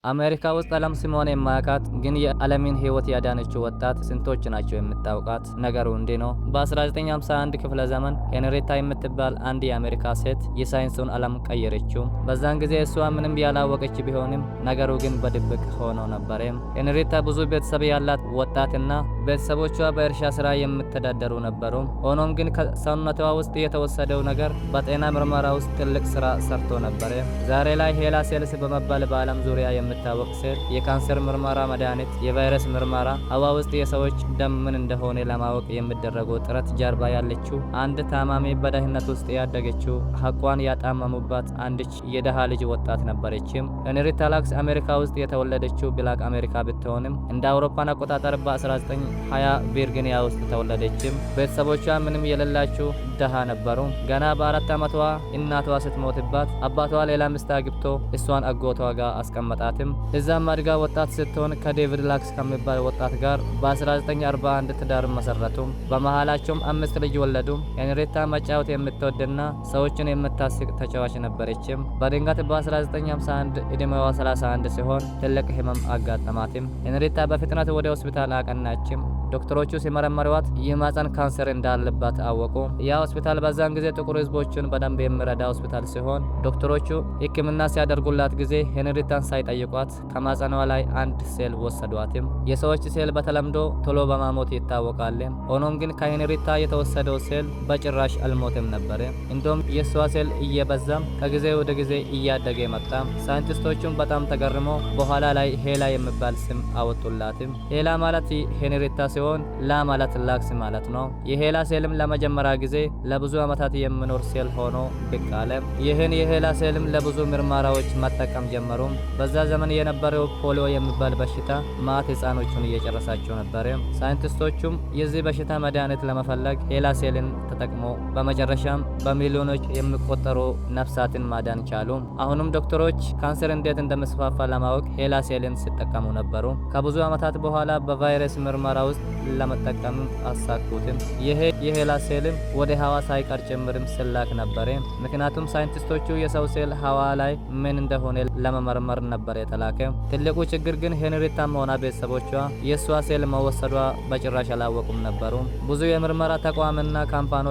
አሜሪካ ውስጥ ዓለም ስሟን የማያውቃት ግን የዓለምን ሕይወት ያዳነችው ወጣት ስንቶች ናቸው የምታውቃት? ነገሩ እንዲህ ነው። በ1951 ክፍለ ዘመን ሄንሪታ የምትባል አንድ የአሜሪካ ሴት የሳይንሱን ዓለም ቀየረችው። በዛን ጊዜ እሷ ምንም ያላወቀች ቢሆንም ነገሩ ግን በድብቅ ሆኖ ነበረ። ሄንሪታ ብዙ ቤተሰብ ያላት ወጣትና ቤተሰቦቿ በእርሻ ስራ የምተዳደሩ ነበሩ። ሆኖም ግን ከሰውነቷ ውስጥ የተወሰደው ነገር በጤና ምርመራ ውስጥ ትልቅ ስራ ሰርቶ ነበረ። ዛሬ ላይ ሄላ ሴልስ በመባል በዓለም ዙሪያ የምታወቅ ሴት የካንሰር ምርመራ መድኃኒት፣ የቫይረስ ምርመራ፣ ህዋ ውስጥ የሰዎች ደም ምን እንደሆነ ለማወቅ የሚደረገው ጥረት ጀርባ ያለችው አንድ ታማሚ በድህነት ውስጥ ያደገችው ሀቋን ያጣመሙባት አንድች የደሃ ልጅ ወጣት ነበረችም። ሄንሪታ ላክስ አሜሪካ ውስጥ የተወለደችው ብላክ አሜሪካ ብትሆንም እንደ አውሮፓን አቆጣጠር በ1920 ቪርጂኒያ ውስጥ ተወለደችም። ቤተሰቦቿ ምንም የሌላቸው ደሃ ነበሩ። ገና በ4 ዓመቷ እናቷ ስትሞትባት አባቷ ሌላ ሚስት አግብቶ እሷን አጎቷ ጋር አስቀመጣት። እዛም አድጋ ወጣት ስትሆን ከዴቪድ ላክስ ከሚባል ወጣት ጋር በ1941 ትዳር መሰረቱ። በመሃላቸውም 5 ልጅ ወለዱ። ሄንሪታ መጫወት የምትወድና ሰዎችን የምታስቅ ተጫዋች ነበረችም። በድንገት በ1951 ዕድሜዋ 31 ሲሆን ትልቅ ህመም አጋጠማትም። ሄንሪታ በፍጥነት ወደ ሆስፒታል አቀናችም። ዶክተሮቹ ሲመረመሯት የማህፀን ካንሰር እንዳለባት አወቁ። ያ ሆስፒታል በዛን ጊዜ ጥቁር ህዝቦችን በደንብ የሚረዳ ሆስፒታል ሲሆን ዶክተሮቹ ሕክምና ሲያደርጉላት ጊዜ ሄንሪታን ሳይጠይቋት ከማህፀኗ ላይ አንድ ሴል ወሰዷትም። የሰዎች ሴል በተለምዶ ቶሎ በማሞት ይታወቃል። ሆኖም ግን ከሄንሪታ የተወሰደው ሴል በጭራሽ አልሞትም ነበር። እንዲሁም የሷ ሴል እየበዛም ከጊዜ ወደ ጊዜ እያደገ መጣ። ሳይንቲስቶቹም በጣም ተገርሞ በኋላ ላይ ሄላ የሚባል ስም አወጡላትም። ሄላ ማለት ሄንሪታ ሲሆን ላ ማለት ላክስ ማለት ነው። የሄላ ሴልም ለመጀመሪያ ጊዜ ለብዙ ዓመታት የሚኖር ሴል ሆኖ ብቅ አለ። ይህን የሄላ ሴልም ለብዙ ምርመራዎች መጠቀም ጀመሩ። በዛ ዘመን የነበረው ፖሊዮ የሚባል በሽታ ማት ህፃኖቹን እየጨረሳቸው ነበር። ሳይንቲስቶቹም የዚህ በሽታ መድኃኒት ለመፈለግ ሄላ ሴልን ተጠቅሞ በመጨረሻም በሚሊዮኖች የሚቆጠሩ ነፍሳትን ማዳን ቻሉ። አሁንም ዶክተሮች ካንሰር እንዴት እንደመስፋፋ ለማወቅ ሄላ ሴልን ሲጠቀሙ ነበሩ። ከብዙ ዓመታት በኋላ በቫይረስ ምርመራ ውስጥ ለመጠቀም አሳኩትም። ይሄ የሄላ ሴልም ወደ ህዋ ሳይቀር ጭምርም ስላክ ነበር። ምክንያቱም ሳይንቲስቶቹ የሰው ሴል ህዋ ላይ ምን እንደሆነ ለመመርመር ነበር የተላከ። ትልቁ ችግር ግን ሄንሪታም ሆና ቤተሰቦቿ የእሷ ሴል መወሰዷ በጭራሽ አላወቁም ነበሩ። ብዙ የምርመራ ተቋምና ካምፓኖቹም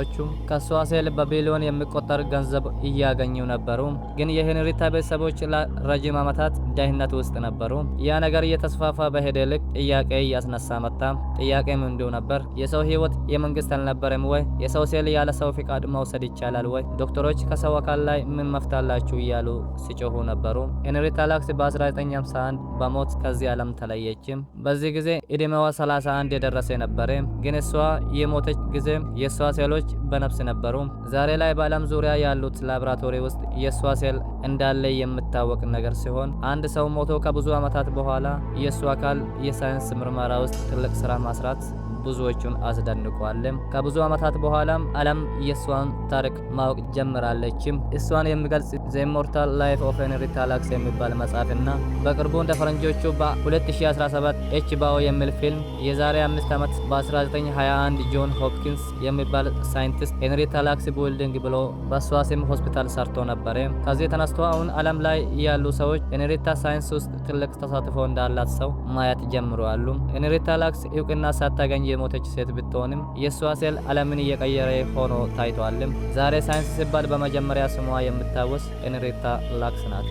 ከእሷ ሴል በቢሊዮን የሚቆጠር ገንዘብ እያገኙ ነበሩ። ግን የሄንሪታ ቤተሰቦች ለረጅም ዓመታት ድህነት ውስጥ ነበሩ። ያ ነገር እየተስፋፋ በሄደ ልክ ጥያቄ እያስነሳ መጣ። ጥያቄም እንዲሁ ነበር። የሰው ህይወት የመንግስት አልነበረም ወይ? የሰው ሴል ያለ ሰው ፍቃድ መውሰድ ይቻላል ወይ? ዶክተሮች ከሰው አካል ላይ ምን መፍታላችሁ እያሉ ሲጮሁ ነበሩ። ሄንሪታ ላክስ በ1951 በሞት ከዚህ ዓለም ተለየችም። በዚህ ጊዜ ዕድሜዋ 31 የደረሰ ነበር። ግን እሷ የሞተች ጊዜ የእሷ ሴሎች በነፍስ ነበሩ። ዛሬ ላይ በዓለም ዙሪያ ያሉት ላቦራቶሪ ውስጥ የእሷ ሴል እንዳለ የምታወቅ ነገር ሲሆን አንድ ሰው ሞቶ ከብዙ ዓመታት በኋላ የእሱ አካል የሳይንስ ምርመራ ውስጥ ትልቅ ስራ ማስራት ብዙዎቹን አስደንቋል። ከብዙ ዓመታት በኋላም ዓለም የእሷን ታሪክ ማወቅ ጀምራለችም። እሷን የሚገልጽ ዘ ኢሞርታል ላይፍ ኦፍ ሄንሪታ ላክስ የሚባል መጽሐፍና በቅርቡ እንደ ፈረንጆቹ በ2017 ኤችቢኦ የሚል ፊልም የዛሬ 5 ዓመት በ1921 ጆን ሆፕኪንስ የሚባል ሳይንቲስት ሄንሪታ ላክስ ቢልዲንግ ብሎ በሷ ስም ሆስፒታል ሰርቶ ነበር። ከዚህ ተነስቶ አሁን ዓለም ላይ ያሉ ሰዎች ሄንሪታ ሳይንስ ውስጥ ትልቅ ተሳትፎ እንዳላት ሰው ማየት ጀምረዋል። ሄንሪታ ላክስ እውቅና ሳታገኝ የሞተች ሴት ብትሆንም የሷ ሴል ዓለምን እየቀየረ ሆኖ ታይቷል። ዛሬ ሳይንስ ሲባል በመጀመሪያ ስሟ የምታወስ ሄንሪታ ላክስ ናት።